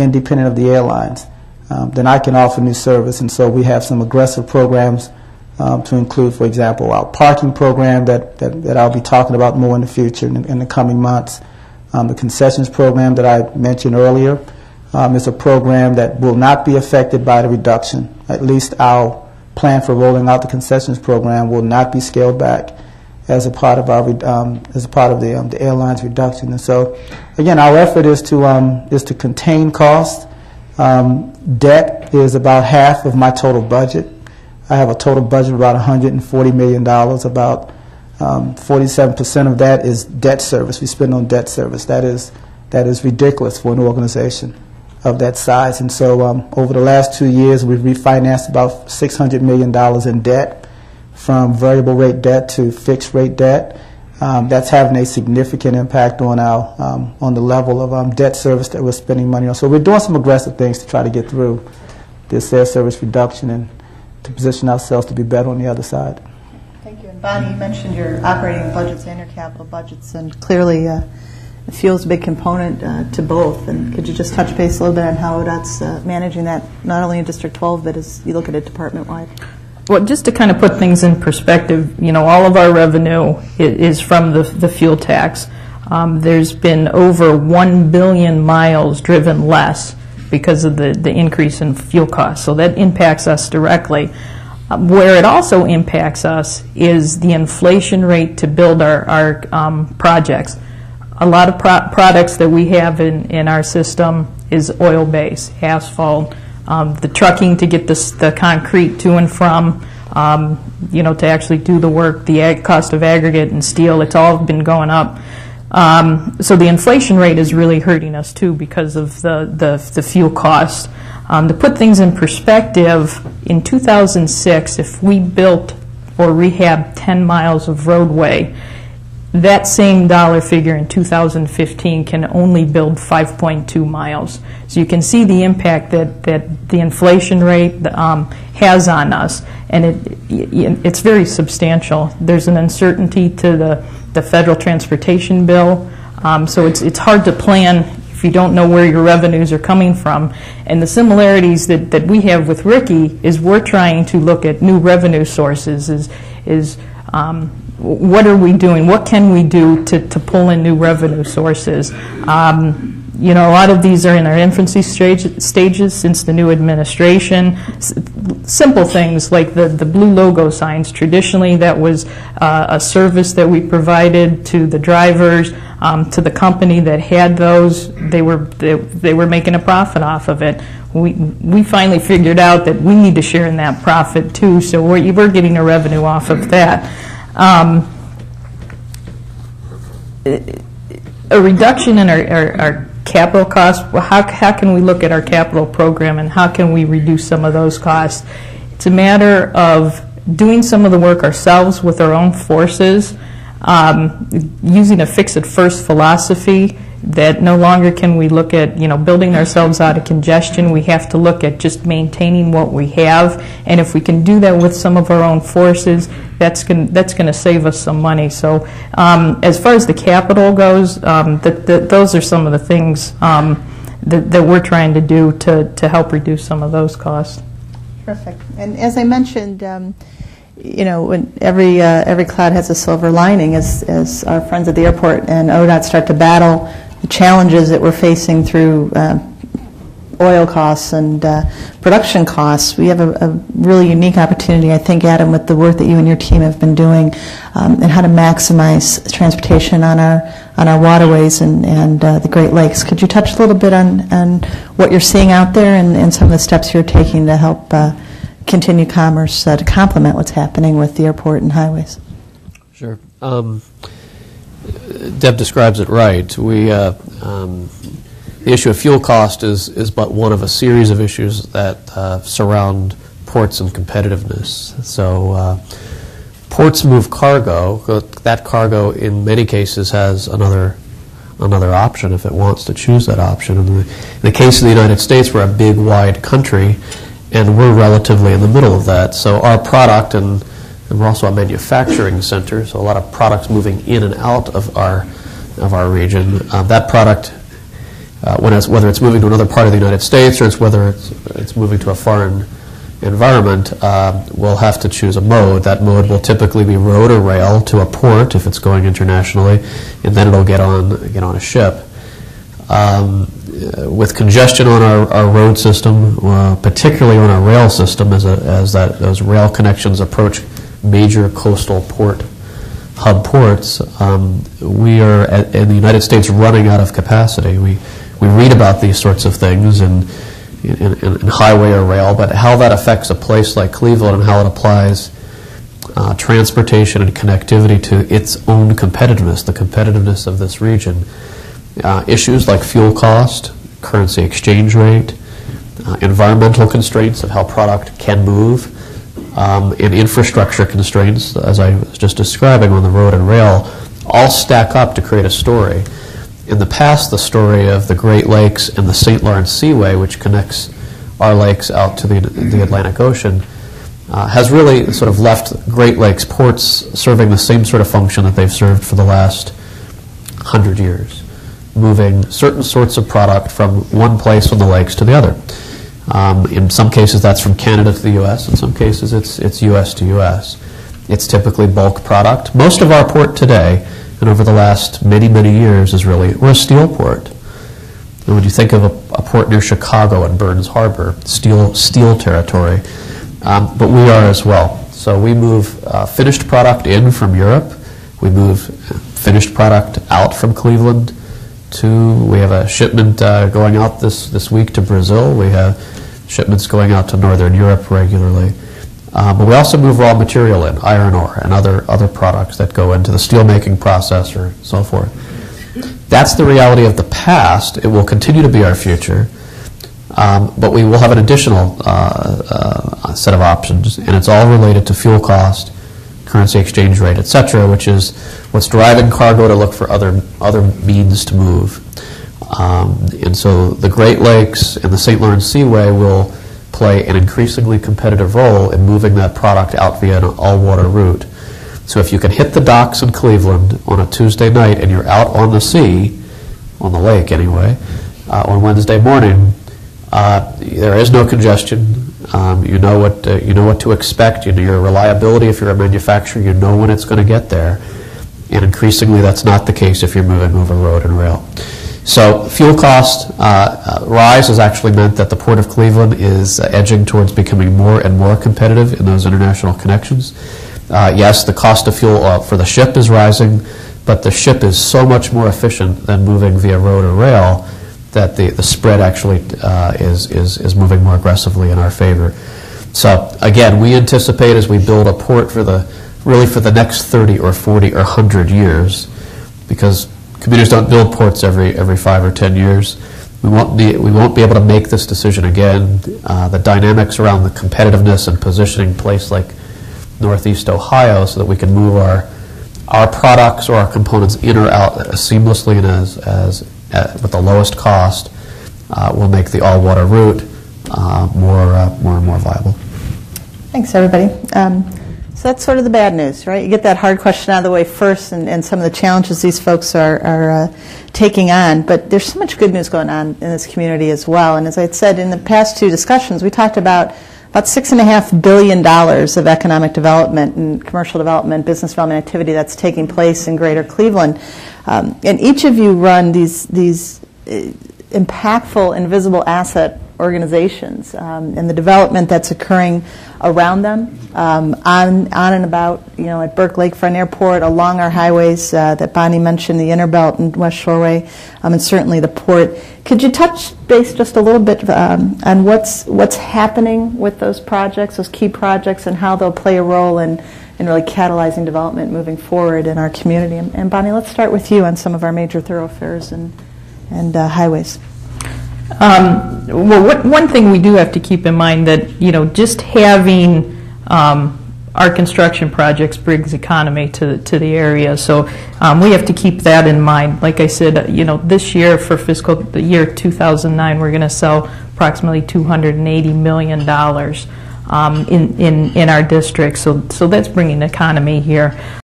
independent of the airlines, then I can offer new service. And so we have some aggressive programs to include, for example, our parking program that I'll be talking about more in the future, in the coming months. The concessions program that I mentioned earlier is a program that will not be affected by the reduction. At least our plan for rolling out the concessions program will not be scaled back as a part of our the airlines reduction. And so, again, our effort is to contain costs. Debt is about half of my total budget. I have a total budget of about $140 million. About 47% of that is debt service. We spend on debt service. That is ridiculous for an organization of that size. And so over the last 2 years, we've refinanced about $600 million in debt, from variable rate debt to fixed rate debt. That's having a significant impact on our on the level of debt service that we're spending money on. So we're doing some aggressive things to try to get through this air service reduction and to position ourselves to be better on the other side. Thank you. And Bonnie, you mentioned your operating budgets and your capital budgets, and clearly fuel is a big component to both. And could you just touch base a little bit on how that's managing that, not only in District 12, but as you look at it department-wide? Well, just to kind of put things in perspective, you know, all of our revenue is from the fuel tax. There's been over 1 billion miles driven less because of the increase in fuel costs. So that impacts us directly. Where it also impacts us is the inflation rate to build our projects. A lot of products that we have in our system is oil-based, asphalt, the trucking to get the concrete to and from, you know, to actually do the work, the cost of aggregate and steel, it's all been going up. So the inflation rate is really hurting us too because of the fuel cost. To put things in perspective, in 2006, if we built or rehabbed 10 miles of roadway, that same dollar figure in 2015 can only build 5.2 miles. So you can see the impact that the inflation rate has on us, and it's very substantial. There's an uncertainty to the federal transportation bill, so it's hard to plan if you don't know where your revenues are coming from. And the similarities that we have with Ricky is we're trying to look at new revenue sources, what are we doing? What can we do to pull in new revenue sources? You know, a lot of these are in our infancy stages since the new administration. Simple things like the blue logo signs. Traditionally, that was a service that we provided to the drivers, to the company that had those. They were making a profit off of it. We finally figured out that we need to share in that profit too, so we're getting a revenue off of that. A reduction in our capital costs, well, how can we look at our capital program and how can we reduce some of those costs? It's a matter of doing some of the work ourselves with our own forces, using a fix-it-first philosophy that no longer can we look at, you know, building ourselves out of congestion. We have to look at just maintaining what we have, and if we can do that with some of our own forces, that's going to save us some money. So as far as the capital goes, those are some of the things that we're trying to do to help reduce some of those costs. Terrific. And as I mentioned, you know, when every cloud has a silver lining, as our friends at the airport and ODOT start to battle the challenges that we're facing through oil costs and production costs, we have a really unique opportunity, I think, Adam, with the work that you and your team have been doing, and how to maximize transportation on our waterways and the Great Lakes. Could you touch a little bit on what you're seeing out there and some of the steps you're taking to help continue commerce to complement what's happening with the airport and highways? Sure. Deb describes it right. The issue of fuel cost is but one of a series of issues that surround ports and competitiveness. So ports move cargo. That cargo, in many cases, has another option if it wants to choose that option. In the case of the United States, we're a big, wide country, and we're relatively in the middle of that. So our product, and we're also a manufacturing center, so a lot of products moving in and out of our region. That product whether it's moving to another part of the United States or whether it's moving to a foreign environment, we'll have to choose a mode. That mode will typically be road or rail to a port if it's going internationally, and then it'll get on a ship. With congestion on our road system, particularly on our rail system, as those rail connections approach major coastal hub ports, we are in the United States running out of capacity. We read about these sorts of things in highway or rail, but how that affects a place like Cleveland and how it applies transportation and connectivity to its own competitiveness, the competitiveness of this region. Issues like fuel cost, currency exchange rate, environmental constraints of how product can move, and infrastructure constraints, as I was just describing on the road and rail, all stack up to create a story. In the past, the story of the Great Lakes and the St. Lawrence Seaway, which connects our lakes out to the Atlantic Ocean, has really sort of left Great Lakes ports serving the same sort of function that they've served for the last 100 years, moving certain sorts of product from one place on the lakes to the other. In some cases, that's from Canada to the U.S. In some cases, it's U.S. to U.S. It's typically bulk product. Most of our port today, and over the last many, many years, we're a steel port. And when you think of a port near Chicago and Burns Harbor, steel territory, but we are as well. So we move finished product in from Europe. We move finished product out from Cleveland we have a shipment going out this week to Brazil. We have shipments going out to Northern Europe regularly. But we also move raw material in, iron ore and other products that go into the steelmaking process or so forth. That's the reality of the past. It will continue to be our future, but we will have an additional set of options, and it's all related to fuel cost, currency exchange rate, etc., which is what's driving cargo to look for other means to move. And so the Great Lakes and the St. Lawrence Seaway will play an increasingly competitive role in moving that product out via an all-water route. So if you can hit the docks in Cleveland on a Tuesday night and you're out on the sea, on the lake anyway, on Wednesday morning, there is no congestion. You know what to expect. You know your reliability if you're a manufacturer. You know when it's going to get there. And increasingly, that's not the case if you're moving over road and rail. So fuel cost rise has actually meant that the Port of Cleveland is edging towards becoming more and more competitive in those international connections. Yes, the cost of fuel for the ship is rising, but the ship is so much more efficient than moving via road or rail that the spread actually is moving more aggressively in our favor. So again, we anticipate as we build a port for the next 30 or 40 or 100 years, because commuters don't build ports every 5 or 10 years. We won't be able to make this decision again. The dynamics around the competitiveness and positioning place like Northeast Ohio so that we can move our products or our components in or out seamlessly and as with the lowest cost will make the all-water route more and more viable. Thanks, everybody. So that's sort of the bad news, right? You get that hard question out of the way first and some of the challenges these folks are taking on. But there's so much good news going on in this community as well. And as I said, in the past two discussions, we talked about $6.5 billion of economic development and commercial development, business development activity that's taking place in Greater Cleveland. And each of you run these impactful and visible asset organizations and the development that's occurring around them, on and about, at Burke Lakefront Airport, along our highways that Bonnie mentioned, the Interbelt and West Shoreway, and certainly the port. Could you touch base just a little bit on what's happening with those projects, those key projects, and how they'll play a role in really catalyzing development moving forward in our community? And Bonnie, let's start with you on some of our major thoroughfares and highways. Well, one thing we do have to keep in mind that, just having our construction projects brings economy to the area. So we have to keep that in mind. Like I said, this year for the year 2009, we're going to sell approximately $280 million in our district. So that's bringing economy here.